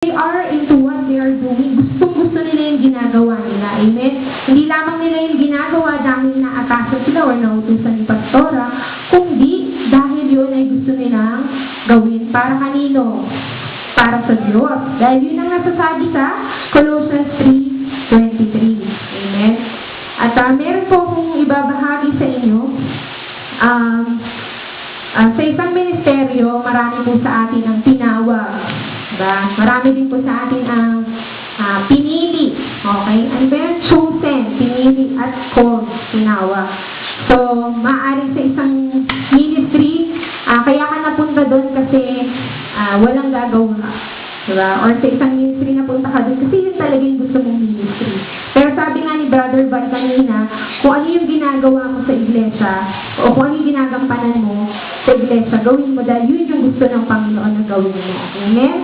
They are into what they are doing. Gusto nila yung ginagawa nila. Amen? Hindi lamang nila yung ginagawa dahil naatasan sila o nautusan ni Pastora, kundi dahil yun ay gusto nilang gawin. Para kanino? Para sa Diyos. Dahil yun ang nasasabi sa Colossians 3:23. Amen? At meron po akong ibabahagi sa inyo. Sa isang ministeryo, marami po sa atin ang tinawag. Diba? Marami din po sa atin ang pinili. Okay? And then chosen, pinili at called, tinawag. So, maaari sa isang ministry, kaya ka napunta doon kasi walang gagawa. Diba? Or sa isang ministry napunta ka doon kasi yun talaga yung gusto mong ministry. Pero sabi nga ni Brother Van kanina, kung ano yung ginagawa mo sa iglesia, o kung ano yung ginagampanan mo sa iglesia, gawin mo dahil yun yung gusto ng Panginoon na gawin mo. Amen?